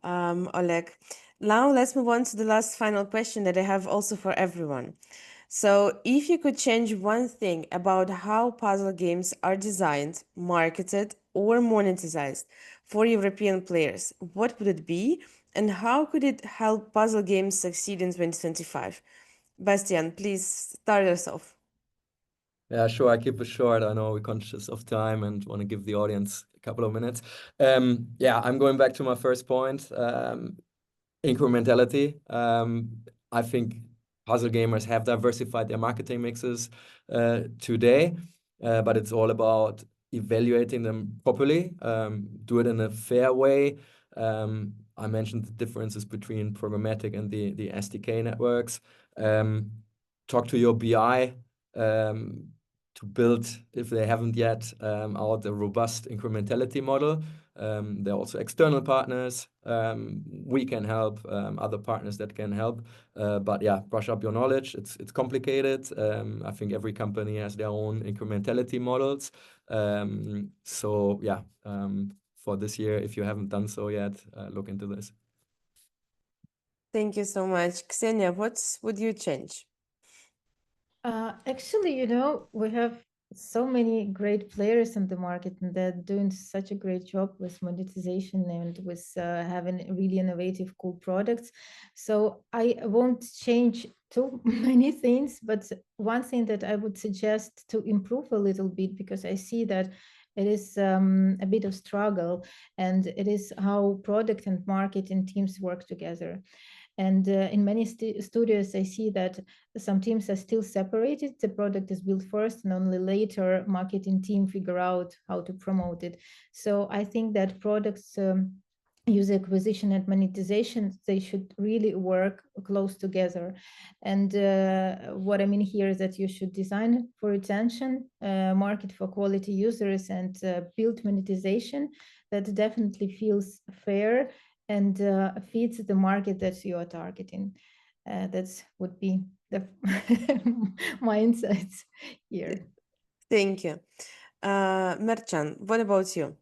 Oleg. Now let's move on to the last final question that I have also for everyone. So if you could change one thing about how puzzle games are designed, marketed, or monetized for European players, what would it be? And how could it help puzzle games succeed in 2025? Bastian, please start us off. Yeah, sure. I keep it short. I know we're conscious of time and want to give the audience a couple of minutes. Yeah, I'm going back to my first point. Incrementality. I think puzzle gamers have diversified their marketing mixes today, but it's all about evaluating them properly, do it in a fair way. I mentioned the differences between programmatic and the SDK networks. Talk to your BI to build, if they haven't yet, out a robust incrementality model. There are also external partners. We can help, other partners that can help. But yeah, brush up your knowledge. It's complicated. I think every company has their own incrementality models. So yeah, for this year, if you haven't done so yet, look into this. Thank you so much. Ksenia, what would you change? Actually, we have so many great players in the market and they're doing such a great job with monetization and with having really innovative, cool products. So I won't change too many things, but one thing that I would suggest to improve a little bit, because I see that it is a bit of struggle, and it is how product and marketing teams work together. And in many studios, I see that some teams are still separated. The product is built first, and only later marketing team figure out how to promote it. So I think that products, user acquisition and monetization, they should really work close together. And what I mean here is that you should design for retention, market for quality users, and build monetization that definitely feels fair and feeds the market that you are targeting. That would be the my insights here. Thank you. Merchan, what about you?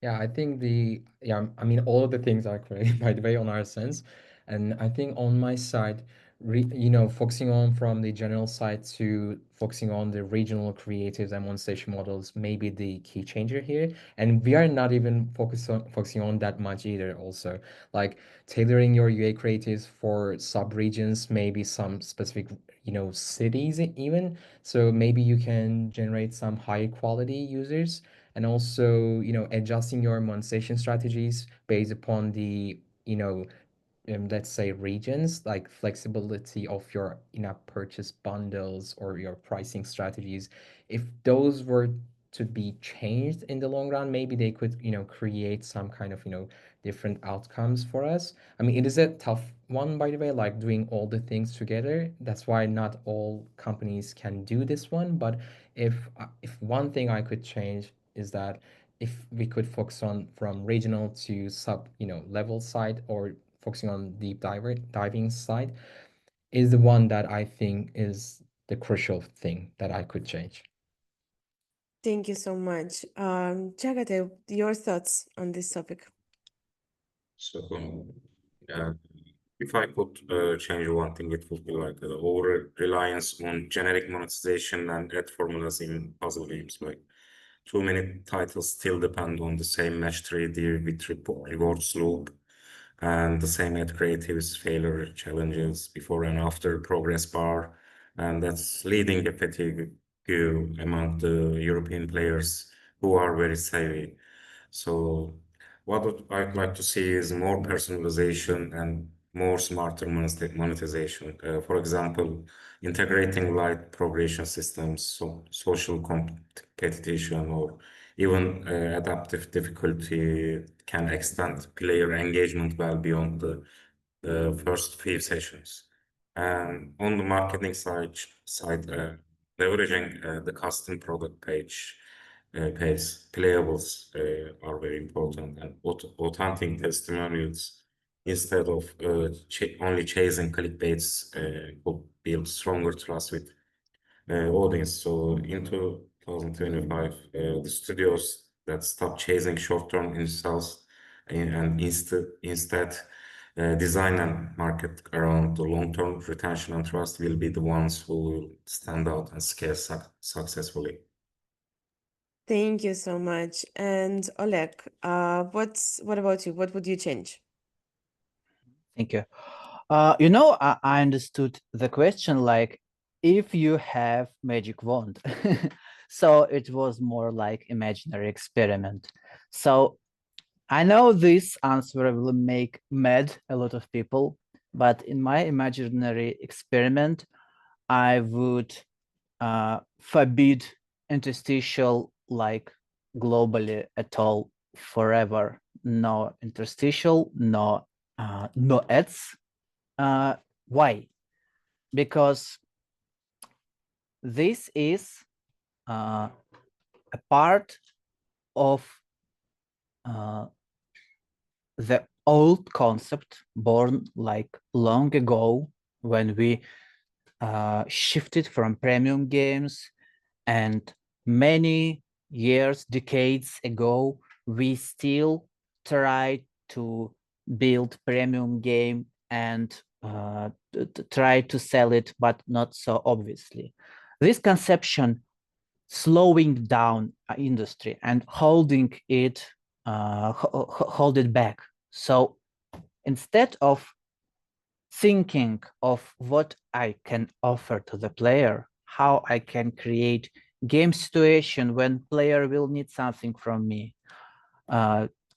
Yeah, I think I mean, all of the things are correct, by the way, on our sense. And I think on my side, focusing on from the general side to focusing on the regional creatives and monetization models may be the key changer here. And we are not even focusing on that much either also. Like tailoring your UA creatives for sub-regions, maybe some specific, cities even. So maybe you can generate some high quality users, and also adjusting your monetization strategies based upon the let's say regions, like flexibility of your in-app purchase bundles or your pricing strategies. If those were to be changed in the long run, maybe they could create some kind of different outcomes for us. I mean, it is a tough one, by the way, like doing all the things together. That's why not all companies can do this one. But if one thing I could change is that if we could focus on from regional to sub level side, or focusing on diving side, is the one that I think is the crucial thing that I could change. Thank you so much. Jagate, your thoughts on this topic? So, if I could change one thing, it would be like the over reliance on generic monetization and ad formulas in puzzle games. Like too many titles still depend on the same match 3D with rewards loop and the same ad creatives, failure challenges, before and after progress bar, and that's leading a fatigue among the European players who are very savvy. So what I'd like to see is more personalization and more smarter monetization. For example, integrating light progression systems, so social competition, or even adaptive difficulty can extend player engagement well beyond the first few sessions. And on the marketing side, leveraging the custom product page playables are very important, and authentic testimonials instead of only chasing clickbaits will build stronger trust with audience. So in 2025, the studios that stop chasing short-term installs and instead design and market around the long-term retention and trust will be the ones who will stand out and scale successfully. Thank you so much. And Oleg, what about you? What would you change? Thank you. I understood the question like, if you have magic wand. So it was more like imaginary experiment. So I know this answer will make mad a lot of people, but in my imaginary experiment, I would forbid interstitial like globally at all forever. No interstitial, no ads. Why? Because this is a part of the old concept born like long ago, when we shifted from premium games, and many years, decades ago, we still try to build premium game and try to sell it, but not so obviously. This conception slowing down our industry and holding it hold it back. So instead of thinking of what I can offer to the player, how I can create game situation when player will need something from me.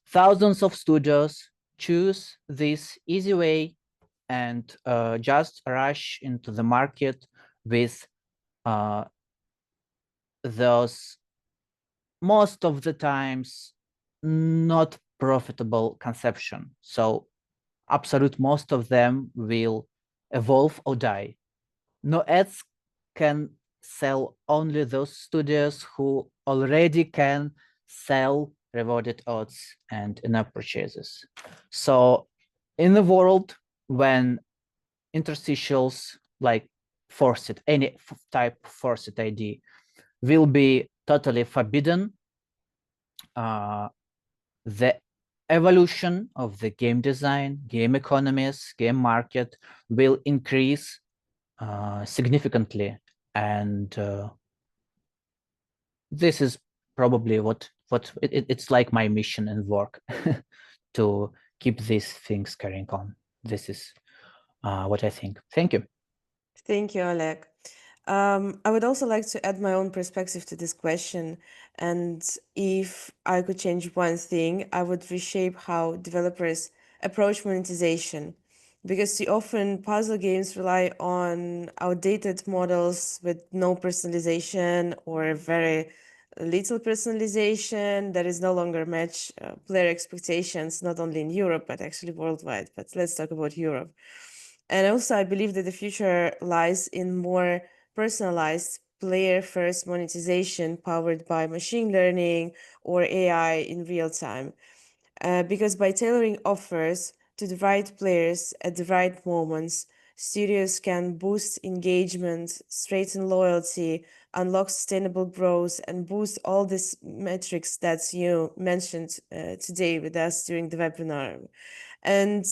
Thousands of studios choose this easy way and just rush into the market with those most of the times not profitable conception. So absolute most of them will evolve or die. No ads can sell only those studios who already can sell rewarded odds and in-app purchases. So in the world when interstitials like forced, any type of forced ID will be totally forbidden, the evolution of the game design, game economies, game market will increase significantly, and this is probably what it's like my mission and work to keep these things carrying on. This is what I think. Thank you. Thank you, Oleg. I would also like to add my own perspective to this question. And if I could change one thing, I would reshape how developers approach monetization. Because too often puzzle games rely on outdated models with no personalization or very little personalization that is no longer match player expectations, not only in Europe, but actually worldwide. But let's talk about Europe. And also, I believe that the future lies in more personalized player-first monetization powered by machine learning or AI in real time. Because by tailoring offers to the right players at the right moments, studios can boost engagement, strengthen loyalty, unlock sustainable growth, and boost all these metrics that you mentioned today with us during the webinar. And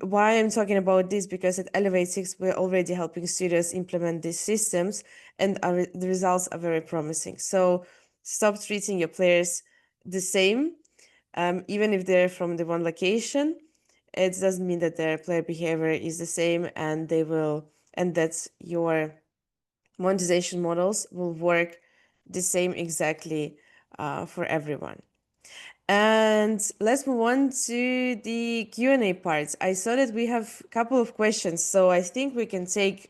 why I'm talking about this, because at Elevatix, we're already helping studios implement these systems, and the results are very promising. So stop treating your players the same, even if they're from the one location. It doesn't mean that their player behavior is the same, and that your monetization models will work the same exactly for everyone. And let's move on to the Q&A part. I saw that we have a couple of questions, so I think we can take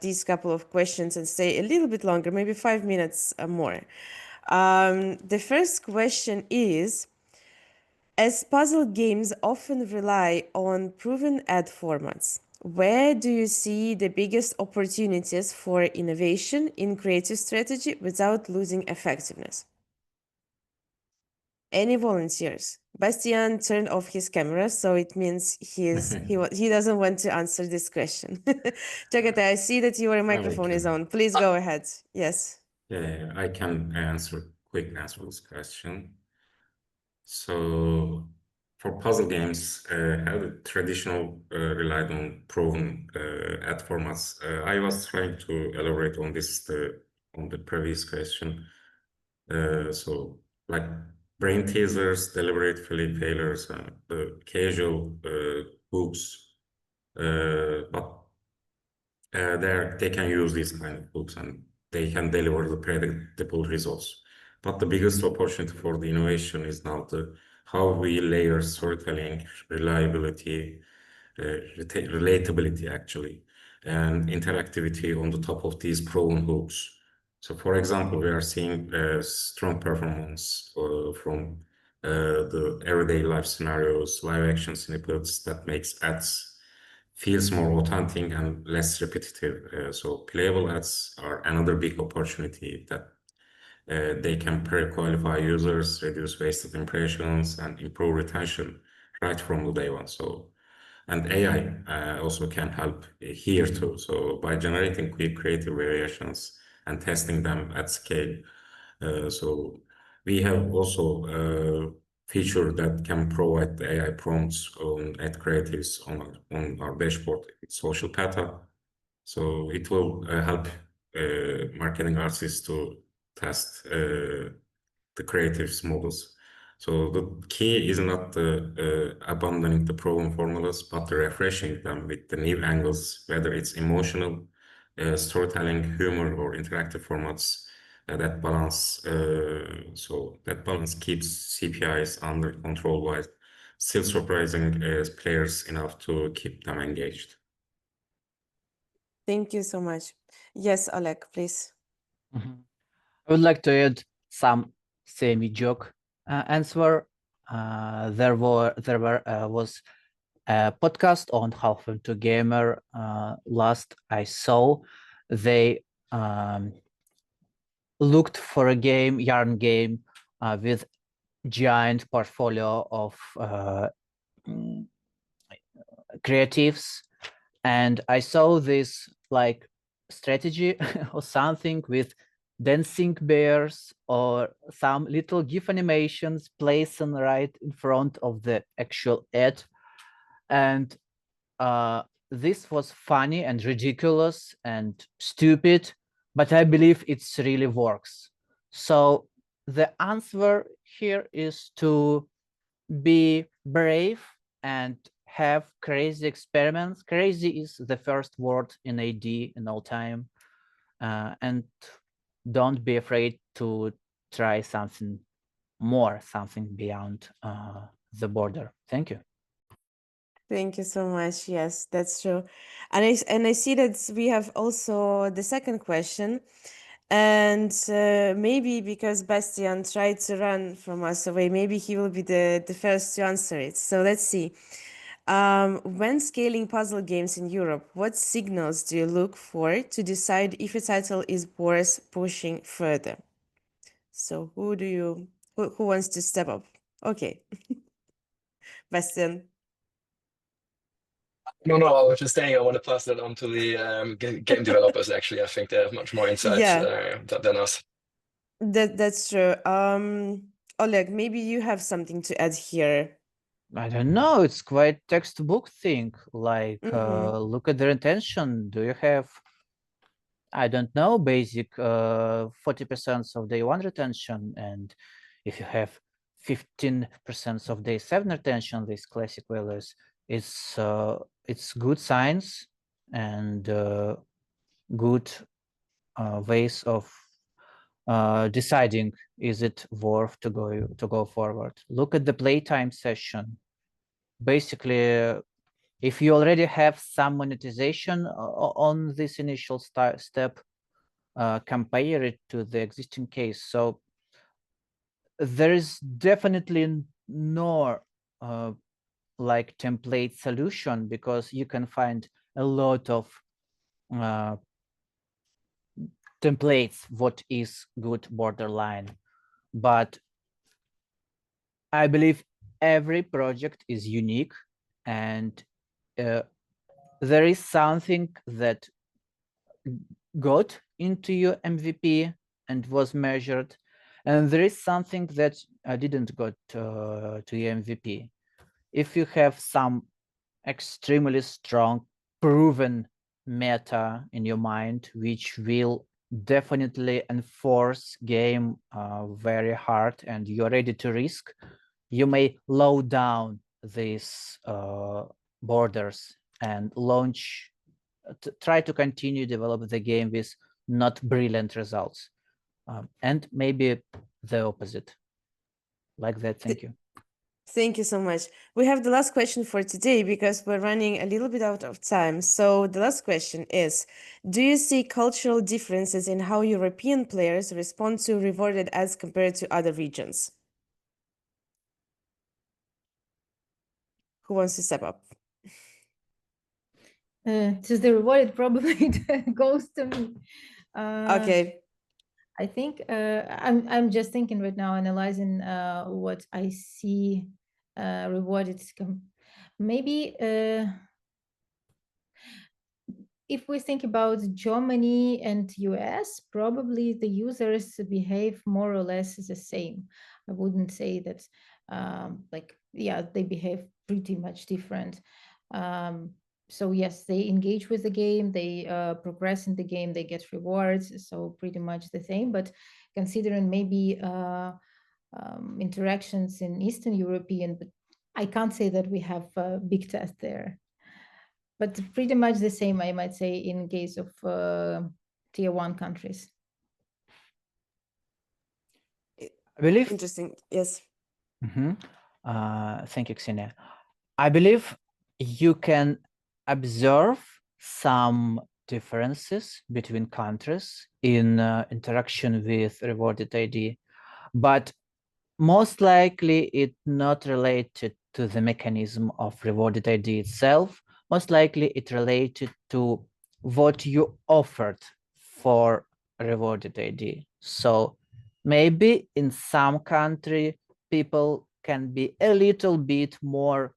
these couple of questions and stay a little bit longer, maybe 5 minutes more. The first question is, as puzzle games often rely on proven ad formats, where do you see the biggest opportunities for innovation in creative strategy without losing effectiveness? Any volunteers? Bastian turned off his camera, so it means he doesn't want to answer this question. Jagata, I see that your microphone is on. Please go ahead. Yes. Yeah, I can quick answer this question. So for puzzle games, how the traditional relied on proven ad formats. I was trying to elaborate on this on the previous question. So like brain teasers, deliberate failures, the casual hooks, but they can use these kind of hooks and they can deliver the predictable results. But the biggest opportunity for the innovation is now how we layer storytelling, reliability, relatability actually, and interactivity on the top of these proven hooks. So for example, we are seeing strong performance from the everyday life scenarios, live action snippets that makes ads feels more authentic and less repetitive. So playable ads are another big opportunity that they can pre-qualify users, reduce wasted impressions, and improve retention right from the day one. So, and AI also can help here too. So by generating quick creative variations and testing them at scale. So we have also a feature that can provide the AI prompts on ad creatives on our dashboard, SocialPeta. So it will help marketing artists to test the creatives models. So the key is not abandoning the proven formulas, but refreshing them with the new angles, whether it's emotional, storytelling, humor, or interactive formats. That balance, so that balance keeps CPIs under control while still surprising players enough to keep them engaged. Thank you so much. Yes, Oleg, please. Mhm. I would like to add some semi-joke answer. There was a podcast on Half Into Gamer last I saw. They looked for a game, yarn game, with giant portfolio of creatives, and I saw this like strategy or something with dancing bears or some little GIF animations placed right in front of the actual ad, and this was funny and ridiculous and stupid, but I believe it's really works. So the answer here is to be brave and have crazy experiments. Crazy is the first word in AD in all time. And don't be afraid to try something more, something beyond the border. Thank you. Thank you so much. Yes, that's true. And I see that we have also the second question. And maybe because Bastian tried to run from us away, maybe he will be the first to answer it. So let's see. When scaling puzzle games in Europe, what signals do you look for to decide if a title is worth pushing further? So who wants to step up? Okay, Bastian. No, I was just saying I want to pass that on to the game developers. Actually, I think they have much more insights Yeah, than us. that's true. Oleg, maybe you have something to add here. I don't know. It's quite textbook thing. Like, Mm-hmm. look at their intention. Do you have, I don't know, basic 40% of day one retention, and if you have 15% of day seven retention, these classic values, it's good science and good ways of deciding is it worth to go forward. Look at the playtime session. Basically, if you already have some monetization on this initial step, compare it to the existing case. So there is definitely no like template solution, because you can find a lot of templates what is good borderline, but I believe every project is unique, and there is something that got into your MVP and was measured, and there is something that didn't got to your MVP. If you have some extremely strong proven meta in your mind, which will definitely enforce game very hard, and you're ready to risk, you may low down these borders and launch, try to continue develop the game with not brilliant results, and maybe the opposite like that. Thank you. Thank you so much. We have the last question for today because we're running a little bit out of time. So the last question is, do you see cultural differences in how European players respond to rewarded ads compared to other regions? Who wants to step up? To the reward, it probably goes to me. Okay. I think I'm just thinking right now, analyzing what I see rewarded. Maybe if we think about Germany and US, probably the users behave more or less the same. I wouldn't say that they behave pretty much different. So yes, they engage with the game, they progress in the game, they get rewards, so pretty much the same. But considering maybe interactions in Eastern European, but I can't say that we have a big test there. But pretty much the same, I might say, in case of tier 1 countries. I believe. Interesting. Yes. Thank you, Ksenia. I believe you can observe some differences between countries in interaction with rewarded ID, but most likely it's not related to the mechanism of rewarded ID itself. Most likely it related to what you offered for rewarded ID. So maybe in some country, people can be a little bit more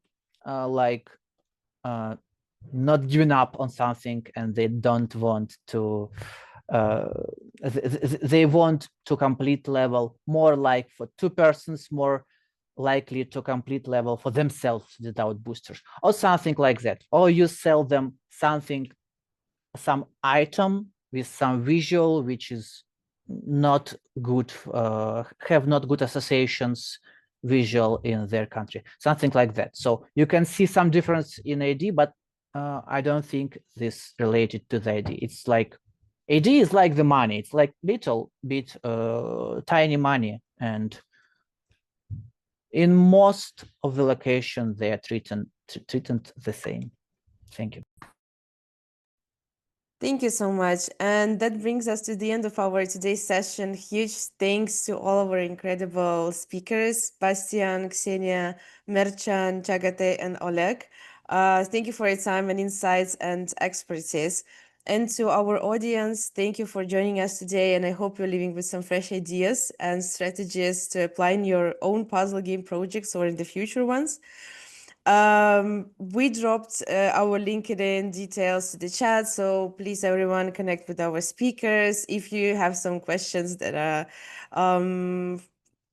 not giving up on something, and they don't want to they want to complete level more like for 2 persons, more likely to complete level for themselves without boosters or something like that. Or you sell them something, some item with some visual which is not good, have not good associations visual in their country, something like that. So you can see some difference in ID, but I don't think this related to the ID. It's like AD is like the money. It's like little bit tiny money, and in most of the locations they are treated the same. Thank you. Thank you so much. And that brings us to the end of our today's session. Huge thanks to all of our incredible speakers, Bastian, Ksenia, Merchan, Chagate, and Oleg. Thank you for your time and insights and expertise. And to our audience, thank you for joining us today. And I hope you're leaving with some fresh ideas and strategies to apply in your own puzzle game projects or in the future ones. We dropped our LinkedIn details to the chat, so please everyone connect with our speakers. If you have some questions that are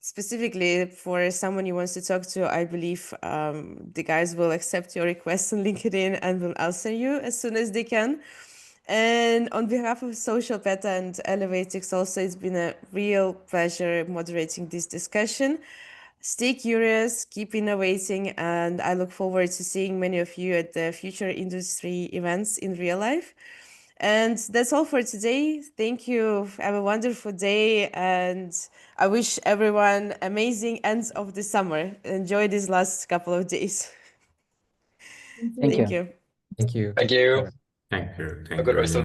specifically for someone you want to talk to, I believe the guys will accept your request on LinkedIn and will answer you as soon as they can. And on behalf of SocialPeta and Elevatix also, it's been a real pleasure moderating this discussion. Stay curious, keep innovating, and I look forward to seeing many of you at the future industry events in real life. And that's all for today. Thank you. Have a wonderful day, and I wish everyone amazing ends of the summer. Enjoy these last couple of days. Thank you. you. Thank you. Thank you. Thank you. Have a good rest of